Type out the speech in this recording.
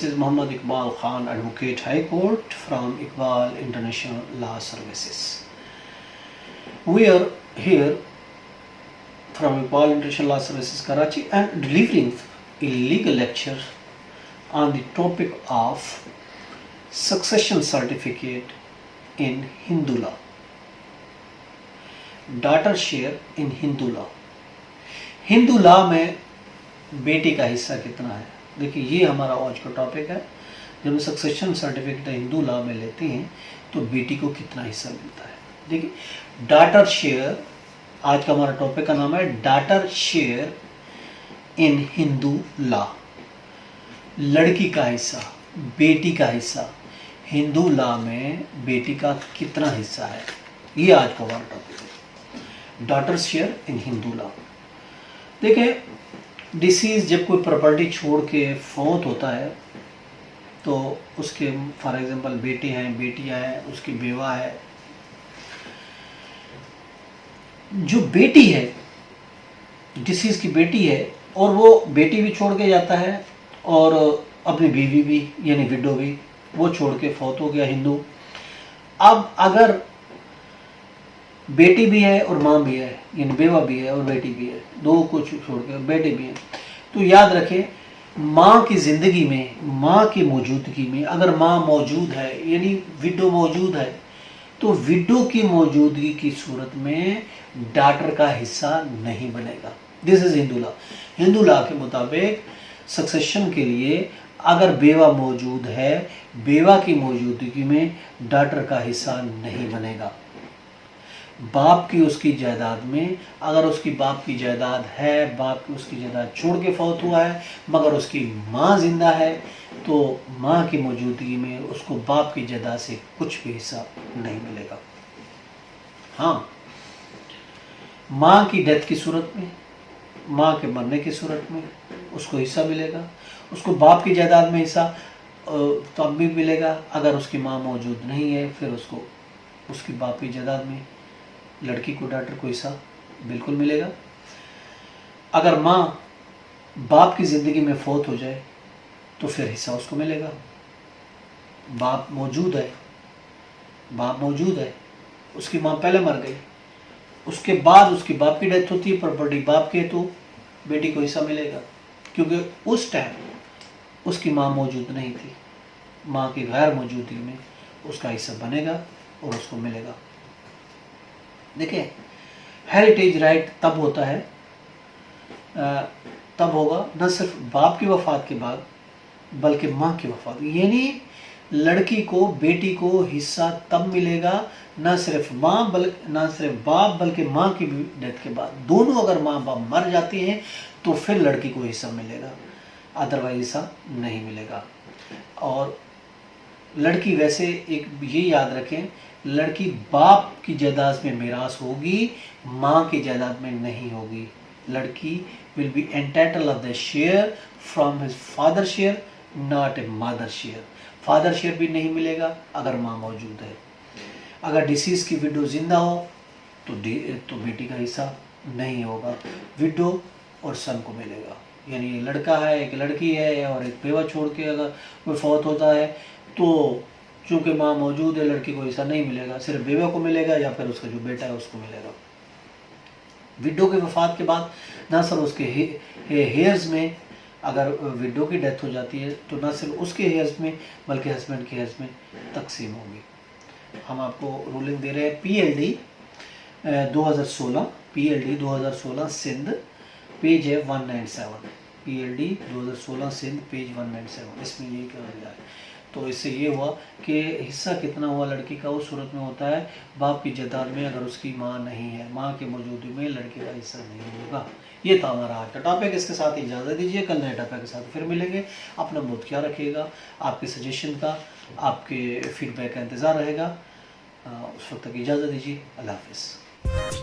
This is Muhammad Iqbal Khan, Advocate High Court from Iqbal International Law Services. We are here from Iqbal International Law Services Karachi and delivering a legal lecture on the topic of succession certificate in Hindu law. Daughter share in Hindu law. Hindu law में बेटी का हिस्सा कितना है? देखिए, ये हमारा आज का टॉपिक है। जब हम सक्सेशन सर्टिफिकेट हिंदू लॉ में लेते हैं तो बेटी को कितना हिस्सा मिलता है। देखिए, डॉटर शेयर, आज का हमारा टॉपिक का नाम है daughter share in Hindu law. लड़की का हिस्सा, बेटी का हिस्सा, हिंदू लॉ में बेटी का कितना हिस्सा है, ये आज का हमारा टॉपिक है, daughter share in Hindu law. देखिए, डिसीज जब कोई प्रॉपर्टी छोड़ के फौत होता है तो उसके फॉर एग्जांपल बेटे हैं, बेटियां हैं, उसकी बेवा है। जो बेटी है, डिसीज की बेटी है, और वो बेटी भी छोड़ के जाता है और अपनी बीवी भी, यानी विडो भी, वो छोड़ के फौत हो गया हिंदू। अब अगर बेटी भी है और माँ भी है, यानी बेवा भी है और बेटी भी है, दो को छोड़ के बेटे भी है, तो याद रखें, माँ की ज़िंदगी में, माँ की मौजूदगी में, अगर माँ मौजूद है यानी विडो मौजूद है, तो विडो की मौजूदगी की सूरत में डॉटर का हिस्सा नहीं बनेगा। This is Hindu law. Hindu law के मुताबिक सक्सेशन के लिए अगर बेवा मौजूद है, बेवा की मौजूदगी में डॉटर का हिस्सा नहीं बनेगा। बाप की उसकी जायदाद में, अगर उसकी बाप की जायदाद है, बाप की उसकी जायदाद छोड़ के फौत हुआ है, मगर उसकी माँ जिंदा है, तो माँ की मौजूदगी में उसको बाप की जायदाद से कुछ भी हिस्सा नहीं मिलेगा। हाँ, माँ की डेथ की सूरत में, माँ के मरने की सूरत में उसको हिस्सा मिलेगा। उसको बाप की जायदाद में हिस्सा तब भी मिलेगा अगर उसकी माँ मौजूद नहीं है, फिर उसको उसकी बाप की जायदाद में लड़की को, डॉटर को हिस्सा बिल्कुल मिलेगा। अगर माँ बाप की ज़िंदगी में फौत हो जाए तो फिर हिस्सा उसको मिलेगा। बाप मौजूद है, बाप मौजूद है, उसकी माँ पहले मर गई, उसके बाद उसकी बाप की डेथ होती है, प्रॉपर्टी बाप की है, तो बेटी को हिस्सा मिलेगा, क्योंकि उस टाइम उसकी माँ मौजूद नहीं थी। माँ की गैर मौजूदगी में उसका हिस्सा बनेगा और उसको मिलेगा। देखिए, हेरिटेज राइट तब होता है, तब होगा न सिर्फ बाप की वफ़ात के बाद बल्कि माँ की वफ़ात, यानी लड़की को, बेटी को हिस्सा तब मिलेगा न सिर्फ माँ न सिर्फ बाप बल्कि माँ की भी डेथ के बाद। दोनों अगर माँ बाप मर जाते हैं तो फिर लड़की को हिस्सा मिलेगा, अदरवाइज हिस्सा नहीं मिलेगा। और लड़की, वैसे एक ये याद रखें, लड़की बाप की जायदाद में मिरास होगी, माँ की जायदाद में नहीं होगी। लड़की will be entitle of the share from his father share, not a mother share. Father share भी नहीं मिलेगा अगर माँ मौजूद है। अगर डिसीज की विडो जिंदा हो तो बेटी का हिस्सा नहीं होगा, विडो और सन को मिलेगा। यानी लड़का है, एक लड़की है और एक बेवा छोड़ के अगर कोई फौत होता है तो चूँकि माँ मौजूद है, लड़की को हिस्सा नहीं मिलेगा, सिर्फ बेवा को मिलेगा या फिर उसका जो बेटा है उसको मिलेगा। विडो की वफ़ात के बाद ना सिर्फ उसके हेयर्स में, अगर विडो की डेथ हो जाती है तो ना सिर्फ उसके हेयर्स में बल्कि हस्बैंड के हेयर्स में तकसीम होगी। हम आपको रूलिंग दे रहे हैं PLD 2016, PLD 2016 सिंध, पेज है 197, PLD 2016 सिंध, पेज 197, इसमें ये कहा गया है। तो इससे ये हुआ कि हिस्सा कितना हुआ लड़की का, उस सूरत में होता है बाप की जायदाद में अगर उसकी माँ नहीं है, माँ की मौजूदगी में लड़के का हिस्सा नहीं होगा। ये था हमारा आज का टॉपिक। इसके साथ इजाज़त दीजिए, कल नए टॉपिक के साथ फिर मिलेंगे। अपना बहुत ख्याल रखिएगा, आपके सजेशन का, आपके फीडबैक का इंतज़ार रहेगा। उस वक्त तक इजाज़त दीजिए। अल्लाह हाफ़िज़।